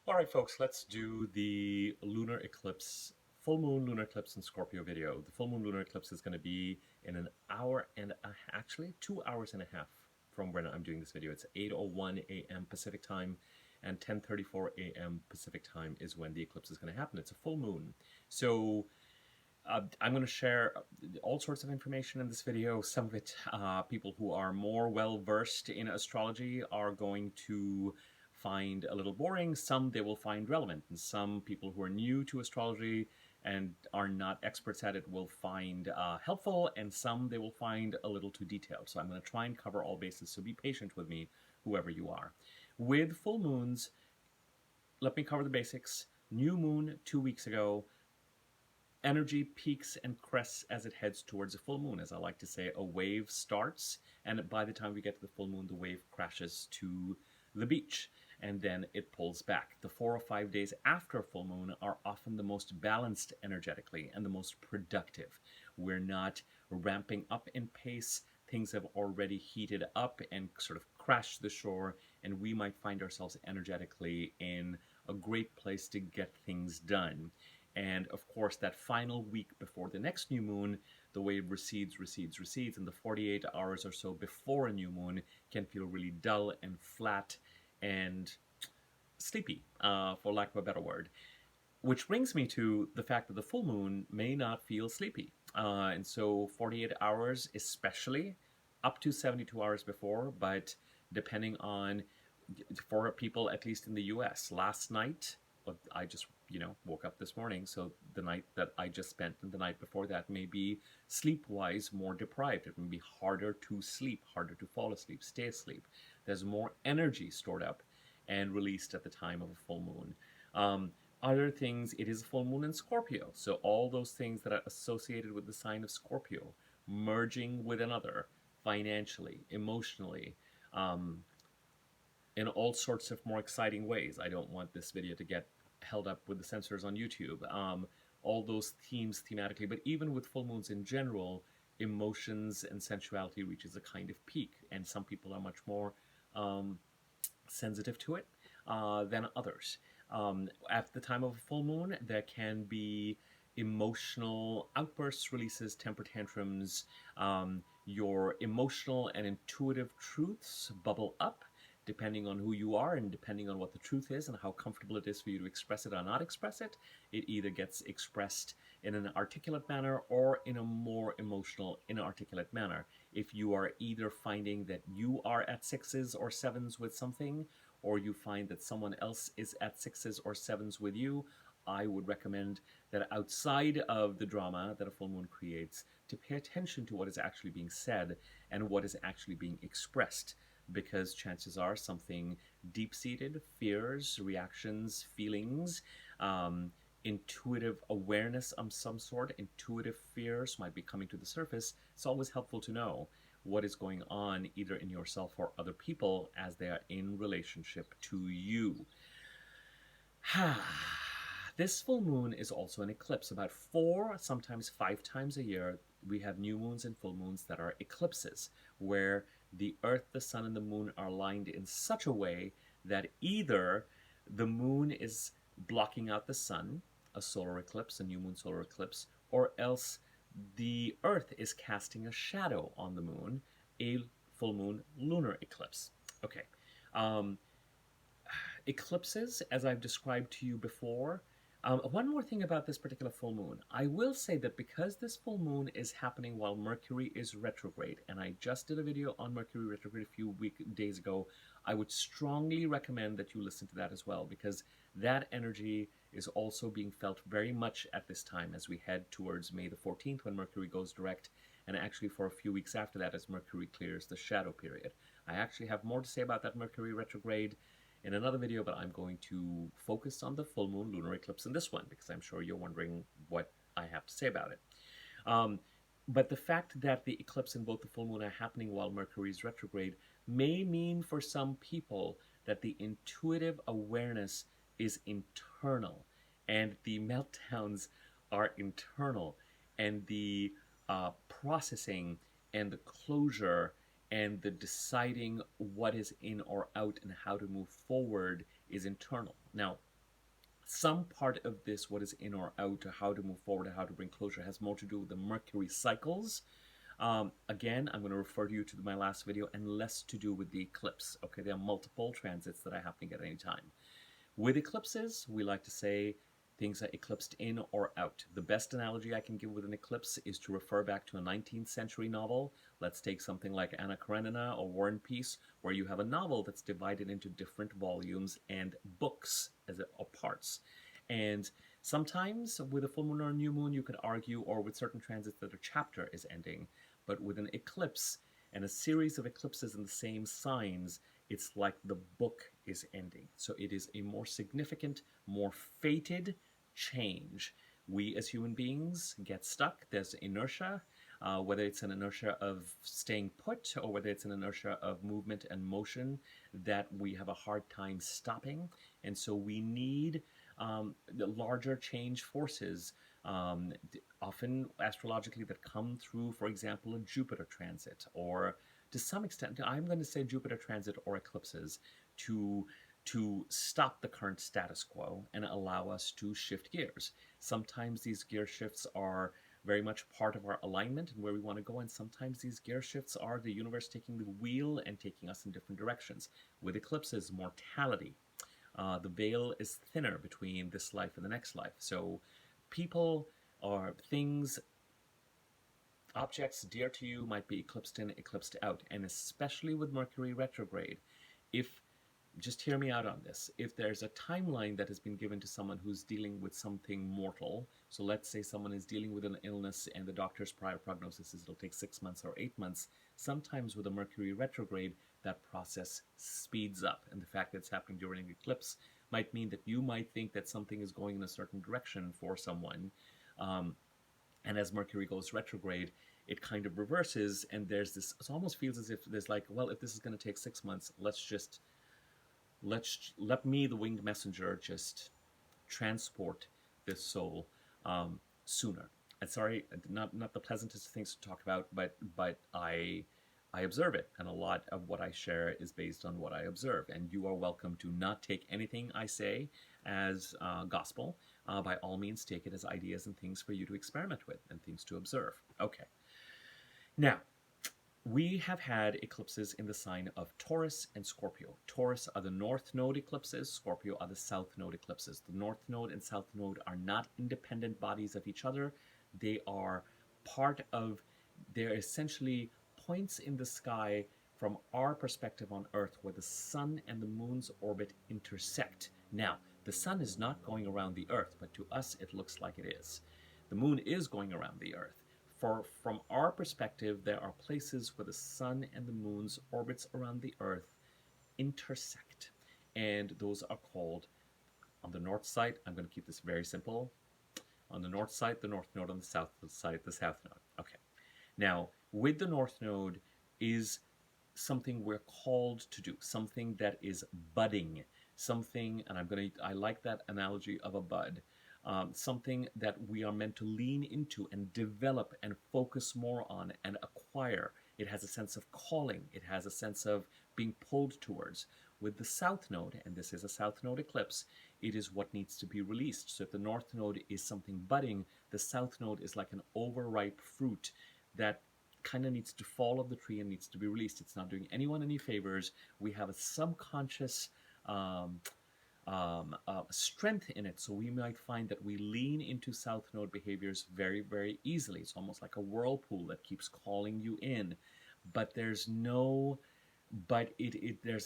All right, folks, let's do the lunar eclipse, full moon lunar eclipse in Scorpio video. The full moon lunar eclipse is going to be in an hour and actually 2 hours and a half from when I'm doing this video. It's 8:01 a.m. Pacific time and 10:34 a.m. Pacific time is when the eclipse is going to happen. It's a full moon. So I'm going to share all sorts of information in this video. Some of it, people who are more well versed in astrology are going to find a little boring. Some they will find relevant, and some people who are new to astrology and are not experts at it will find helpful, and some they will find a little too detailed. So I'm going to try and cover all bases. So be patient with me, whoever you are. With full moons, let me cover the basics. New moon 2 weeks ago. Energy peaks and crests as it heads towards a full moon. As I like to say, a wave starts, and by the time we get to the full moon, the wave crashes to the beach, and then it pulls back. The 4 or 5 days after a full moon are often the most balanced energetically and the most productive. We're not ramping up in pace. Things have already heated up and sort of crashed to the shore, and we might find ourselves energetically in a great place to get things done. And of course, that final week before the next new moon, the wave recedes, and the 48 hours or so before a new moon can feel really dull and flat and sleepy, for lack of a better word. Which brings me to the fact that the full moon may not feel sleepy. And so 48 hours, especially up to 72 hours before, but depending on, for people at least in the US, last night, I just, woke up this morning, so the night that I just spent and the night before that may be sleep-wise more deprived. It may be harder to sleep, harder to fall asleep, stay asleep. There's more energy stored up and released at the time of a full moon. Other things, it is a full moon in Scorpio, so all those things that are associated with the sign of Scorpio, merging with another, financially, emotionally, um, in all sorts of more exciting ways. I don't want this video to get held up with the censors on YouTube. All those themes thematically, but even with full moons in general, emotions and sensuality reaches a kind of peak, and some people are much more sensitive to it than others. At the time of a full moon, there can be emotional outbursts, releases, temper tantrums. Your emotional and intuitive truths bubble up depending on who you are and depending on what the truth is and how comfortable it is for you to express it or not express it. It either gets expressed in an articulate manner or in a more emotional, inarticulate manner. If you are either finding that you are at sixes or sevens with something, or you find that someone else is at sixes or sevens with you, I would recommend that outside of the drama that a full moon creates, to pay attention to what is actually being said and what is actually being expressed, because chances are something deep-seated, fears, reactions, feelings, intuitive awareness of some sort, intuitive fears might be coming to the surface. It's always helpful to know what is going on either in yourself or other people as they are in relationship to you. This full moon is also an eclipse. About 4, sometimes 5 times a year, we have new moons and full moons that are eclipses, where the Earth, the Sun, and the Moon are aligned in such a way that either the Moon is blocking out the Sun, a solar eclipse, a new moon solar eclipse, or else the Earth is casting a shadow on the Moon, a full moon lunar eclipse. Okay. Um, Eclipses, as I've described to you before. One more thing about this particular full moon. I will say that because this full moon is happening while Mercury is retrograde, and I just did a video on Mercury retrograde a few days ago, I would strongly recommend that you listen to that as well, because that energy is also being felt very much at this time as we head towards May the 14th when Mercury goes direct, and actually for a few weeks after that as Mercury clears the shadow period. I actually have more to say about that Mercury retrograde in another video, but I'm going to focus on the full moon lunar eclipse in this one because I'm sure you're wondering what I have to say about it. But the fact that the eclipse and both the full moon are happening while Mercury is retrograde may mean for some people that the intuitive awareness is internal and the meltdowns are internal, and the processing and the closure and the deciding what is in or out and how to move forward is internal. Now, Some part of this, what is in or out, or how to move forward, or how to bring closure, has more to do with the Mercury cycles. Again, I'm going to refer you to my last video, and less to do with the eclipse. Okay, there are multiple transits that are happening at any time. With eclipses, we like to say things are eclipsed in or out. The best analogy I can give with an eclipse is to refer back to a 19th century novel. Let's take something like Anna Karenina or War and Peace, where you have a novel that's divided into different volumes and books or parts. And sometimes with a full moon or a new moon, you could argue, or with certain transits, that a chapter is ending. But with an eclipse and a series of eclipses in the same signs, it's like the book is ending. So it is a more significant, more fated change. We as human beings get stuck. There's inertia, whether it's an inertia of staying put or whether it's an inertia of movement and motion that we have a hard time stopping. And so we need the larger change forces, often astrologically, that come through, for example, a Jupiter transit, or to some extent, I'm going to say Jupiter transit or eclipses, to stop the current status quo and allow us to shift gears. Sometimes these gear shifts are very much part of our alignment and where we want to go, and sometimes these gear shifts are the universe taking the wheel and taking us in different directions. With eclipses, mortality. The veil is thinner between this life and the next life. So people or things, objects dear to you might be eclipsed in, eclipsed out. And especially with Mercury retrograde, if, just hear me out on this, if there's a timeline that has been given to someone who's dealing with something mortal, so let's say someone is dealing with an illness and the doctor's prior prognosis is it'll take 6 months or 8 months, sometimes with a Mercury retrograde, that process speeds up. And the fact that it's happening during an eclipse might mean that you might think that something is going in a certain direction for someone. And as Mercury goes retrograde, it kind of reverses, and there's this, it almost feels as if there's like, well, if this is going to take 6 months, let me, the winged messenger, just transport this soul sooner. And sorry, not the pleasantest things to talk about, but I observe it, and a lot of what I share is based on what I observe. And you are welcome to not take anything I say as gospel. By all means, take it as ideas and things for you to experiment with and things to observe. Okay. Now, we have had eclipses in the sign of Taurus and Scorpio. Taurus are the North Node eclipses. Scorpio are the South Node eclipses. The North Node and South Node are not independent bodies of each other. They are they're essentially points in the sky from our perspective on Earth where the Sun and the Moon's orbit intersect. Now, the Sun is not going around the Earth, but to us it looks like it is. The Moon is going around the Earth. From our perspective, there are places where the Sun and the Moon's orbits around the Earth intersect. And those are called, on the north side, I'm going to keep this very simple. On the north side, the North Node. On the south side, the South Node. Okay. Now, with the North Node is something we're called to do, something that is budding, something, and I like that analogy of a bud, something that we are meant to lean into and develop and focus more on and acquire. It has a sense of calling. It has a sense of being pulled towards. With the South Node, and this is a South Node eclipse, it is what needs to be released. So if the North Node is something budding, the South Node is like an overripe fruit that kind of needs to fall off the tree and needs to be released. It's not doing anyone any favors. We have a subconscious strength in it, so we might find that we lean into South Node behaviors very, very easily. It's almost like a whirlpool that keeps calling you in, but there's a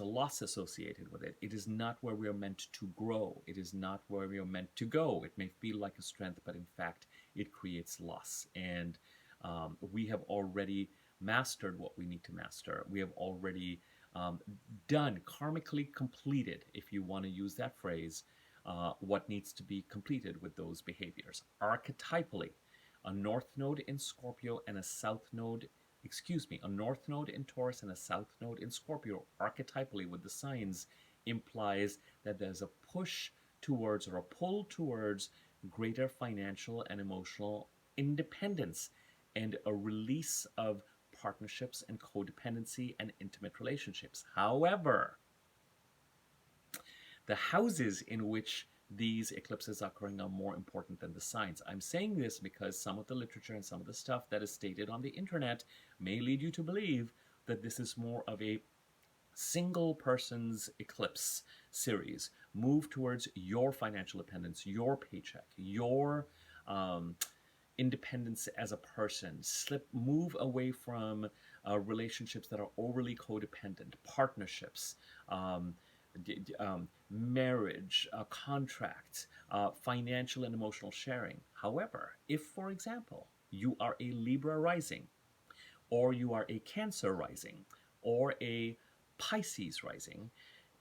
loss associated with it. It is not where we are meant to grow. It is not where we are meant to go. It may feel like a strength, but in fact, it creates loss. And we have already mastered what we need to master. We have already done, karmically completed, if you want to use that phrase, what needs to be completed with those behaviors. Archetypally, a North Node in Scorpio and a North Node in Taurus and a South Node in Scorpio, archetypally with the signs, implies that there's a push towards or a pull towards greater financial and emotional independence and a release of partnerships and codependency and intimate relationships. However, the houses in which these eclipses occurring are more important than the signs. I'm saying this because some of the literature and some of the stuff that is stated on the internet may lead you to believe that this is more of a single person's eclipse series. Move towards your financial independence, your paycheck, your um, independence as a person. Move away from relationships that are overly codependent, partnerships, um, marriage, contracts, financial and emotional sharing. However, if, for example, you are a Libra rising, or you are a Cancer rising, or a Pisces rising,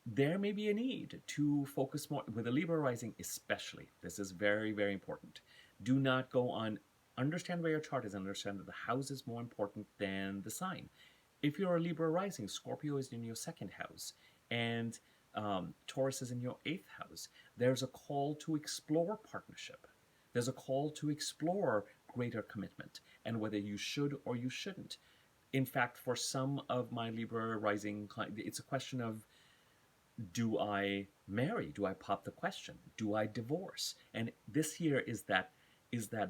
there may be a need to focus more with a Libra rising, especially. This is very, very important. Do not go on. Understand where your chart is. Understand that the house is more important than the sign. If you're a Libra rising, Scorpio is in your second house, and Taurus is in your eighth house. There's a call to explore partnership. There's a call to explore greater commitment and whether you should or you shouldn't. In fact, for some of my Libra rising clients, it's a question of, do I marry? Do I pop the question? Do I divorce? And this year is that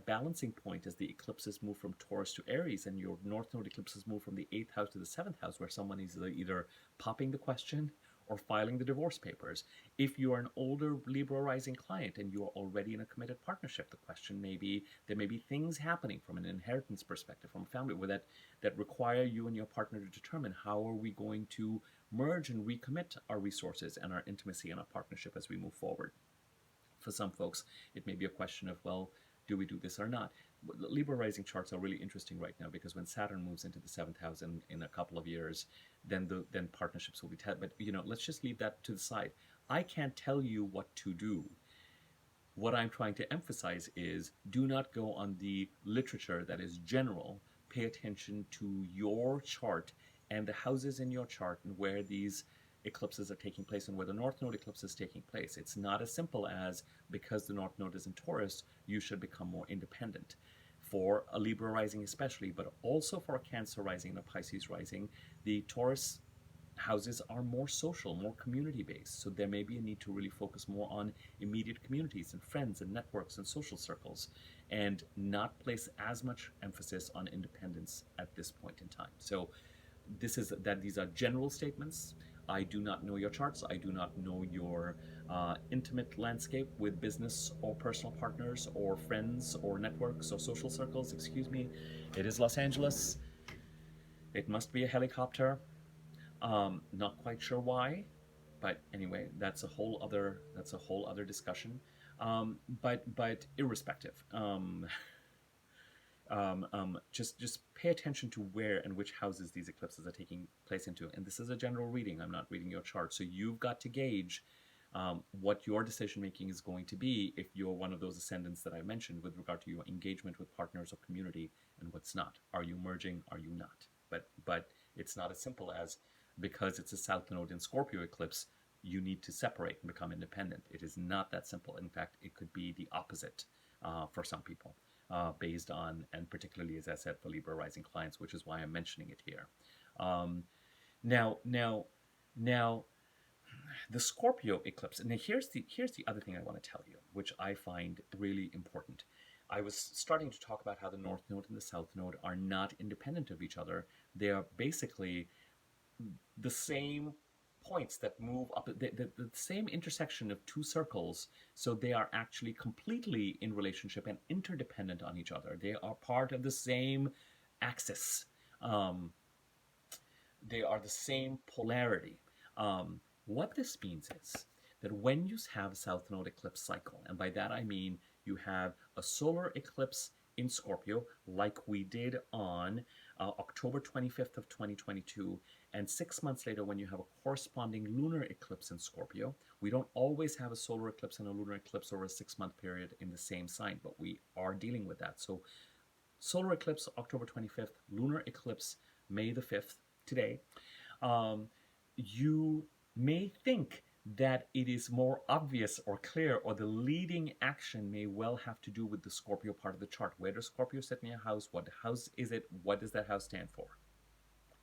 balancing point as the eclipses move from Taurus to Aries and your North Node eclipses move from the 8th house to the 7th house, where someone is either popping the question or filing the divorce papers. If you are an older Libra rising client and you are already in a committed partnership, the question may be, there may be things happening from an inheritance perspective, from a family, where that require you and your partner to determine how are we going to merge and recommit our resources and our intimacy and our partnership as we move forward. For some folks, it may be a question of, well, do we do this or not? Libra rising charts are really interesting right now because when Saturn moves into the 7th house in a couple of years, then partnerships will be but let's just leave that to the side. I can't tell you what to do. What I'm trying to emphasize is, do not go on the literature that is general. Pay attention to your chart and the houses in your chart and where these eclipses are taking place and where the North Node eclipse is taking place. It's not as simple as, because the North Node is in Taurus, you should become more independent. For a Libra rising especially, but also for a Cancer rising and a Pisces rising, the Taurus houses are more social, more community-based. So there may be a need to really focus more on immediate communities and friends and networks and social circles, and not place as much emphasis on independence at this point in time. So these are general statements. I do not know your charts. I do not know your intimate landscape with business or personal partners or friends or networks or social circles. Excuse me. It is Los Angeles. It must be a helicopter. Not quite sure why, but anyway, that's a whole other discussion. But irrespective, just pay attention to where and which houses these eclipses are taking place into. And this is a general reading. I'm not reading your chart, so you've got to gauge what your decision making is going to be if you're one of those ascendants that I mentioned with regard to your engagement with partners or community, and what's not. Are you merging? Are you not? But it's not as simple as, because it's a South Node in Scorpio eclipse, you need to separate and become independent. It is not that simple. In fact, it could be the opposite for some people. Based on, and particularly, as I said, for Libra rising clients, which is why I'm mentioning it here. Now, the Scorpio eclipse. And here's the other thing I want to tell you, which I find really important. I was starting to talk about how the North Node and the South Node are not independent of each other. They are basically the same points that move up, the same intersection of two circles, so they are actually completely in relationship and interdependent on each other. They are part of the same axis. They are the same polarity. What this means is that when you have a South Node eclipse cycle, and by that I mean you have a solar eclipse in Scorpio, like we did on October 25th of 2022, and 6 months later when you have a corresponding lunar eclipse in Scorpio. We don't always have a solar eclipse and a lunar eclipse over a 6-month period in the same sign, but we are dealing with that. So solar eclipse October 25th, lunar eclipse May the 5th, today. You may think that it is more obvious or clear, or the leading action may well have to do with the Scorpio part of the chart. Where does Scorpio sit in your house? What house is it? What does that house stand for?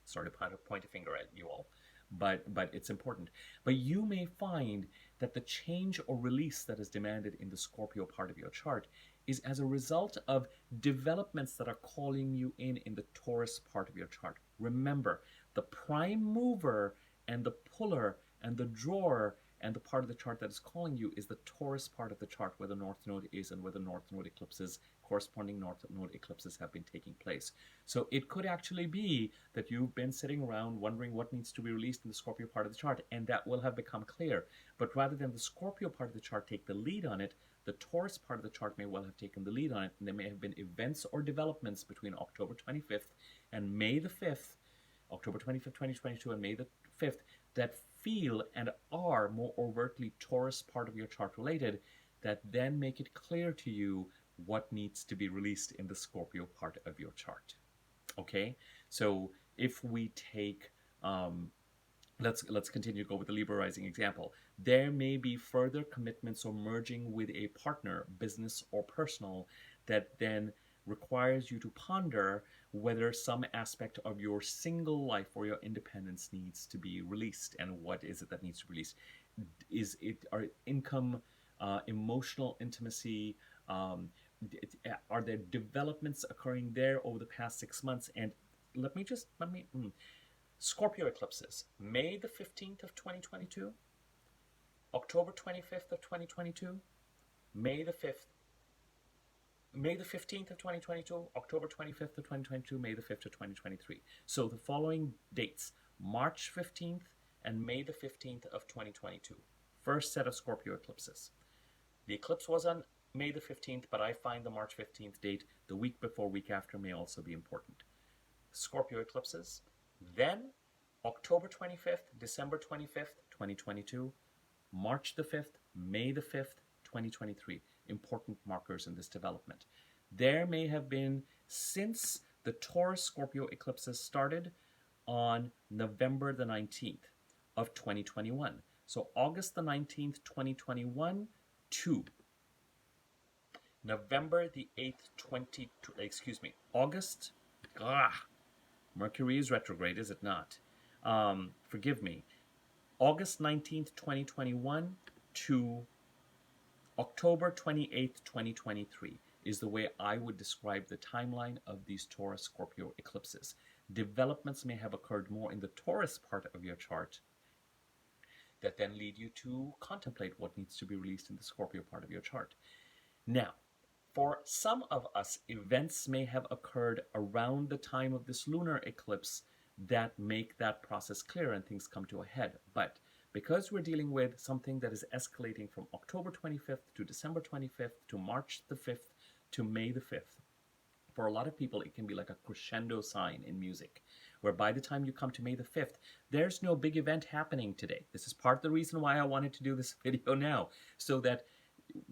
Sorry to point a finger at you all, but it's important. But you may find that the change or release that is demanded in the Scorpio part of your chart is as a result of developments that are calling you in the Taurus part of your chart. Remember, the prime mover and the puller and the drawer and the part of the chart that is calling you is the Taurus part of the chart, where the North Node is and where the North Node eclipses, corresponding North Node eclipses, have been taking place. So it could actually be that you've been sitting around wondering what needs to be released in the Scorpio part of the chart, and that will have become clear. But rather than the Scorpio part of the chart take the lead on it, the Taurus part of the chart may well have taken the lead on it, and there may have been events or developments between October 25th and May the 5th, October 25th, 2022, and May the 5th, that feel and are more overtly Taurus part of your chart related, that then make it clear to you what needs to be released in the Scorpio part of your chart. Okay, so if we take let's continue to go with the Libra rising example. There may be further commitments or merging with a partner, business or personal, that then requires you to ponder whether some aspect of your single life or your independence needs to be released, and what is it that needs to be released. Is it our income, emotional intimacy? Are there developments occurring there over the past 6 months? And let me Scorpio eclipses, May the 15th of 2022, October 25th of 2022, May the 5th, May the 15th of 2022, October 25th of 2022, May the 5th of 2023. So the following dates, March 15th and May the 15th of 2022. First set of Scorpio eclipses. The eclipse was on May the 15th, but I find the March 15th date, the week before, week after, may also be important. Scorpio eclipses. Then October 25th, December 25th, 2022, March the 5th, May the 5th, 2023. Important markers in this development. There may have been, since the Taurus Scorpio eclipses started on November the 19th of 2021. So August the 19th, 2021 to November the 8th, August, Mercury is retrograde, is it not? Forgive me. August 19th, 2021 to October 28th, 2023 is the way I would describe the timeline of these Taurus Scorpio eclipses. Developments may have occurred more in the Taurus part of your chart that then lead you to contemplate what needs to be released in the Scorpio part of your chart. Now, for some of us, events may have occurred around the time of this lunar eclipse that make that process clear and things come to a head. But because we're dealing with something that is escalating from October 25th to December 25th to March the 5th to May the 5th, for a lot of people, it can be like a crescendo sign in music, where by the time you come to May the 5th, there's no big event happening today. This is part of the reason why I wanted to do this video now, so that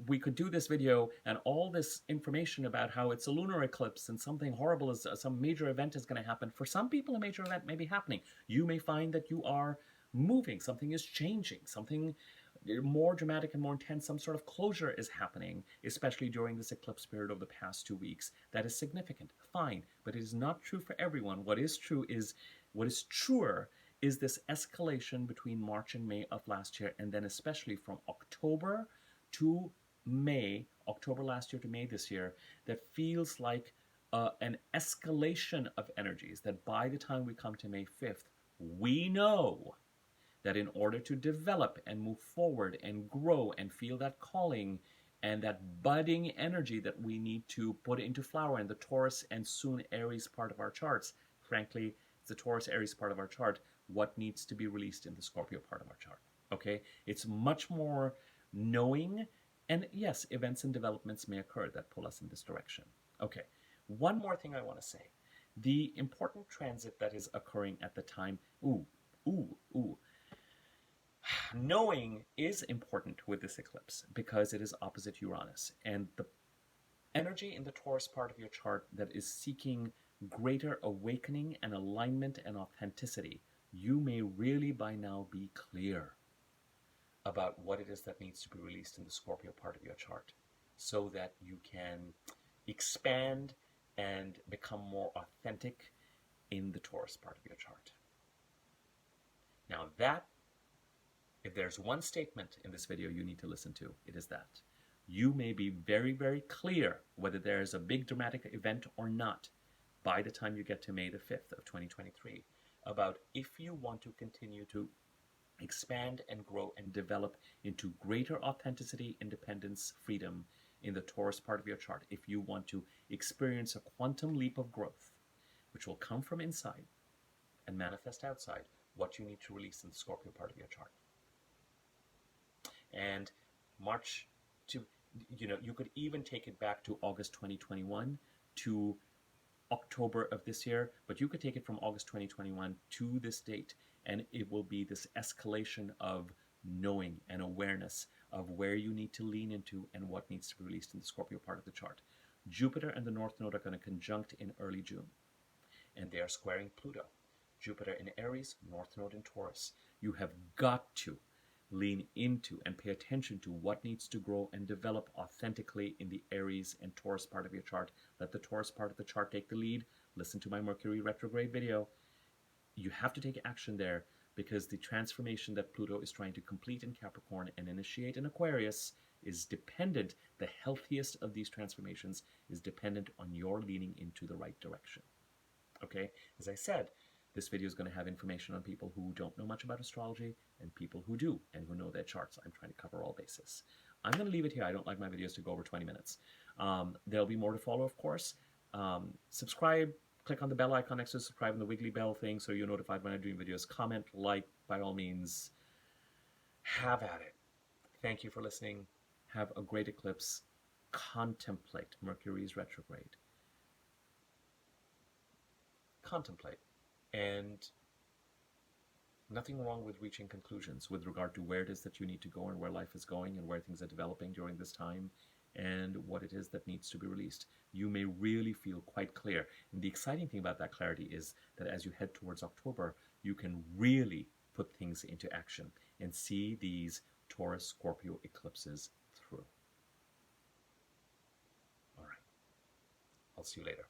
we could do this video and all this information about how it's a lunar eclipse and something horrible, is some major event is going to happen. For some people, a major event may be happening. You may find that you are moving, something is changing, something more dramatic and more intense, some sort of closure is happening, especially during this eclipse period of the past 2 weeks. That is significant, fine, but it is not true for everyone. What is truer is this escalation between March and May of last year, and then especially from October to May, October last year to May this year, that feels like an escalation of energies, that by the time we come to May 5th, we know that in order to develop and move forward and grow and feel that calling and that budding energy that we need to put into flower in the Taurus and soon Aries part of our charts, frankly, it's the Taurus Aries part of our chart, what needs to be released in the Scorpio part of our chart. Okay? It's much more knowing, and yes, events and developments may occur that pull us in this direction. Okay, one more thing I want to say. The important transit that is occurring at the time, knowing is important with this eclipse because it is opposite Uranus, and the energy in the Taurus part of your chart that is seeking greater awakening and alignment and authenticity, you may really by now be clear about what it is that needs to be released in the Scorpio part of your chart, so that you can expand and become more authentic in the Taurus part of your chart. Now that If there's one statement in this video you need to listen to, it is that. You may be very, very clear whether there is a big dramatic event or not by the time you get to May the 5th of 2023 about if you want to continue to expand and grow and develop into greater authenticity, independence, freedom in the Taurus part of your chart. If you want to experience a quantum leap of growth, which will come from inside and manifest outside, what you need to release in the Scorpio part of your chart. And March to, you could even take it back to August 2021 to October of this year, but you could take it from August 2021 to this date, and it will be this escalation of knowing and awareness of where you need to lean into and what needs to be released in the Scorpio part of the chart. Jupiter and the North Node are going to conjunct in early June, and they are squaring Pluto. Jupiter in Aries, North Node in Taurus. You have got to lean into and pay attention to what needs to grow and develop authentically in the Aries and Taurus part of your chart. Let the Taurus part of the chart take the lead. Listen to my Mercury retrograde video. You have to take action there because the transformation that Pluto is trying to complete in Capricorn and initiate in Aquarius is dependent, the healthiest of these transformations is dependent on your leaning into the right direction. Okay, as I said, this video is going to have information on people who don't know much about astrology and people who do and who know their charts. I'm trying to cover all bases. I'm going to leave it here. I don't like my videos to go over 20 minutes. There'll be more to follow, of course. Subscribe, click on the bell icon next to subscribe and the wiggly bell thing so you're notified when I'm doing videos. Comment, like, by all means. Have at it. Thank you for listening. Have a great eclipse. Contemplate Mercury's retrograde. Contemplate. And nothing wrong with reaching conclusions with regard to where it is that you need to go and where life is going and where things are developing during this time and what it is that needs to be released. You may really feel quite clear. And the exciting thing about that clarity is that as you head towards October, you can really put things into action and see these Taurus Scorpio eclipses through. All right. I'll see you later.